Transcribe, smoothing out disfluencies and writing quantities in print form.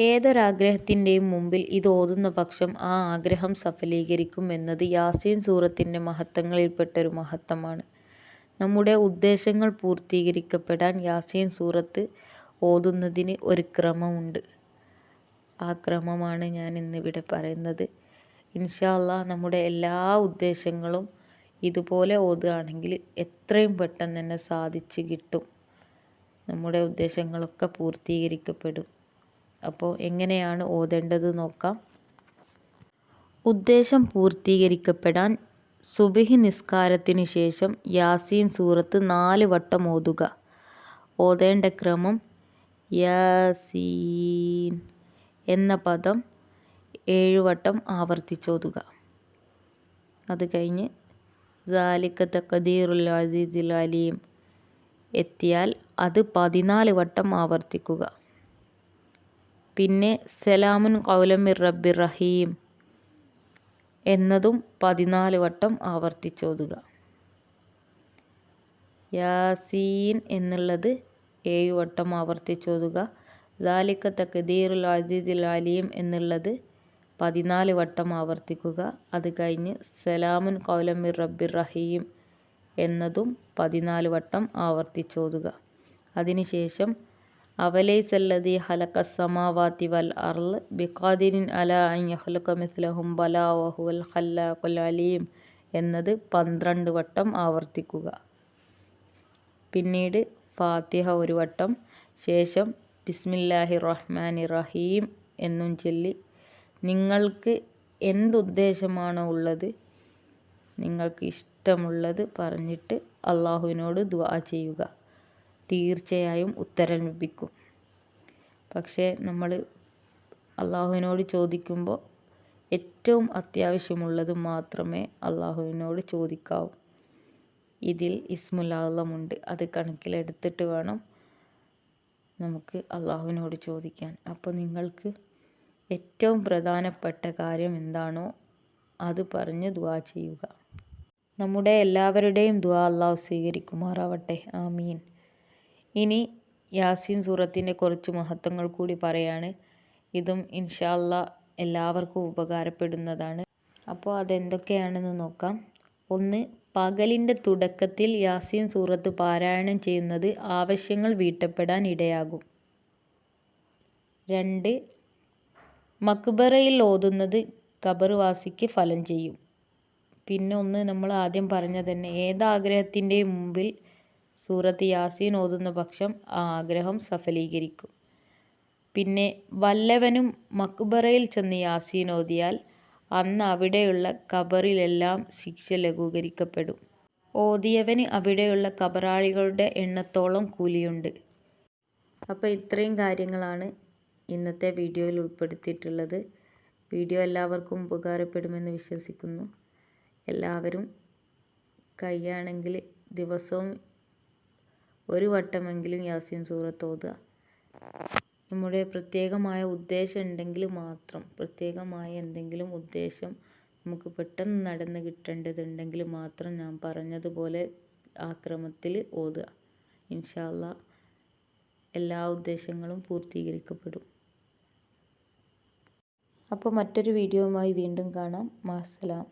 ഏതൊരാഗ്രഹത്തിൻ്റെയും മുമ്പിൽ ഇത് ഓതുന്ന പക്ഷം ആ ആഗ്രഹം സഫലീകരിക്കും എന്നത് യാസീൻ സൂറത്തിൻ്റെ മഹത്വങ്ങളിൽപ്പെട്ടൊരു മഹത്വമാണ്. നമ്മുടെ ഉദ്ദേശങ്ങൾ പൂർത്തീകരിക്കപ്പെടാൻ യാസീൻ സൂറത്ത് ഓതുന്നതിന് ഒരു ക്രമമുണ്ട്. ആ ക്രമമാണ് ഞാൻ ഇന്നിവിടെ പറയുന്നത്. ഇൻഷാ അല്ലാഹ് നമ്മുടെ എല്ലാ ഉദ്ദേശങ്ങളും ഇതുപോലെ ഓതുകയാണെങ്കിൽ എത്രയും പെട്ടെന്ന് തന്നെ സാധിച്ച് കിട്ടും. നമ്മുടെ ഉദ്ദേശങ്ങളൊക്കെ പൂർത്തീകരിക്കപ്പെടും. അപ്പോൾ എങ്ങനെയാണ് ഓതേണ്ടത് നോക്കാം. ഉദ്ദേശം പൂർത്തീകരിക്കപ്പെടാൻ സുബ്ഹി നിസ്കാരത്തിന് ശേഷം യാസീൻ സൂറത്ത് 4 വട്ടം ഓതുക. ഓതേണ്ട ക്രമം യാസീൻ എന്ന പദം 7 വട്ടം ആവർത്തിച്ചോതുക. അത് കഴിഞ്ഞ് ദാലിക തഖ്ദീറുൽ അസീസിൽ അലീം എത്തിയാൽ അത് 14 വട്ടം ആവർത്തിക്കുക. പിന്നെ സലാമുൻ ഖൗലൻ മിർ റബ്ബിർ റഹീം എന്നതും 14 വട്ടം ആവർത്തിച്ചോതുക. യാസീൻ എന്നുള്ളത് 7 വട്ടം ആവർത്തിച്ചോതുക. ദാലിക തഖ്ദീറുൽ അസീസിൽ അലീം എന്നുള്ളത് 14 വട്ടം ആവർത്തിക്കുക. അത് കഴിഞ്ഞ് സലാമുൻ ഖൗലൻ മിർ റബ്ബിർ റഹീം എന്നതും 14 വട്ടം ആവർത്തിച്ചോതുക. അതിനുശേഷം അവലൈസല്ലദീ ഖലഖസ് സമാവാതി വൽ അർള് ബിഖാദിരിൻ അലാ അൻ യഖ്ലുഖ മിസ്ലഹും ബലാ വഹുവൽ ഖല്ലാഖുൽ അലീം എന്നത് 12 വട്ടം ആവർത്തിക്കുക. പിന്നീട് ഫാത്തിഹ 1 വട്ടം, ശേഷം ബിസ്മില്ലാഹിർ റഹ്മാനിർ റഹീം എന്നും ചൊല്ലി നിങ്ങൾക്ക് എന്തുദ്ദേശമാണോ ഉള്ളത്, നിങ്ങൾക്ക് ഇഷ്ടമുള്ളത് പറഞ്ഞിട്ട് അള്ളാഹുവിനോട് ദുആ ചെയ്യുക. തീർച്ചയായും ഉത്തരം ലഭിക്കും. പക്ഷേ നമ്മൾ അള്ളാഹുവിനോട് ചോദിക്കുമ്പോൾ ഏറ്റവും അത്യാവശ്യമുള്ളത് മാത്രമേ അള്ളാഹുവിനോട് ചോദിക്കാവൂ. ഇതിൽ ഇസ്മുൽ അഅ്ലമുണ്ട്. അത് കണക്കിലെടുത്തിട്ട് വേണം നമുക്ക് അള്ളാഹുവിനോട് ചോദിക്കാൻ. അപ്പോൾ നിങ്ങൾക്ക് ഏറ്റവും പ്രധാനപ്പെട്ട കാര്യം എന്താണോ അത് പറഞ്ഞ് ദുആ ചെയ്യുക. നമ്മുടെ എല്ലാവരുടെയും ദുആ അള്ളാഹു സ്വീകരിക്കുമാറാവട്ടെ. ആമീൻ. ഇനി യാസീൻ സൂറത്തിൻ്റെ കുറച്ച് മഹത്വങ്ങൾ കൂടി പറയാണ്. ഇതും ഇൻഷാ അല്ലാഹ് എല്ലാവർക്കും ഉപകാരപ്പെടുന്നതാണ്. അപ്പോൾ അതെന്തൊക്കെയാണെന്ന് നോക്കാം. 1. പകലിൻ്റെ തുടക്കത്തിൽ യാസീൻ സൂറത്ത് പാരായണം ചെയ്യുന്നത് ആവശ്യങ്ങൾ വീട്ടപ്പെടാൻ ഇടയാകും. 2. മക്ബറയിൽ ഓതുന്നത് ഖബർവാസിക്ക് ഫലം ചെയ്യും. പിന്നെ 1 നമ്മൾ ആദ്യം പറഞ്ഞ തന്നെ, ഏതാഗ്രഹത്തിൻ്റെയും മുമ്പിൽ സൂറത്ത് യാസീൻ ഓതുന്ന പക്ഷം ആ ആഗ്രഹം സഫലീകരിക്കും. പിന്നെ വല്ലവനും മക്ബറയിൽ ചെന്ന് യാസീൻ ഓതിയാൽ അന്ന് അവിടെയുള്ള ഖബറിലെല്ലാം ശിക്ഷ ലഘൂകരിക്കപ്പെടും. ഓതിയവന് അവിടെയുള്ള ഖബറാളികളുടെ എണ്ണത്തോളം കൂലിയുണ്ട്. അപ്പോൾ ഇത്രയും കാര്യങ്ങളാണ് ഇന്നത്തെ വീഡിയോയിൽ ഉൾപ്പെടുത്തിയിട്ടുള്ളത്. വീഡിയോ എല്ലാവർക്കും ഉപകാരപ്പെടുമെന്ന് വിശ്വസിക്കുന്നു. എല്ലാവരും കഴിയുകയാണെങ്കിൽ ദിവസവും 1 വട്ടമെങ്കിലും യാസീൻ സൂറത്ത് ഓതുക. നമ്മുടെ പ്രത്യേകമായ ഉദ്ദേശം ഉണ്ടെങ്കിൽ മാത്രം, പ്രത്യേകമായ എന്തെങ്കിലും ഉദ്ദേശം നമുക്ക് പെട്ടെന്ന് നടന്ന് കിട്ടേണ്ടതുണ്ടെങ്കിൽ മാത്രം ഞാൻ പറഞ്ഞതുപോലെ ആ ക്രമത്തിൽ ഓതുക. ഇൻഷാ അല്ലാഹ് എല്ലാ ഉദ്ദേശങ്ങളും പൂർത്തീകരിക്കപ്പെടും. അപ്പോൾ മറ്റൊരു വീഡിയോയുമായി വീണ്ടും കാണാം. മാസ്സലാം.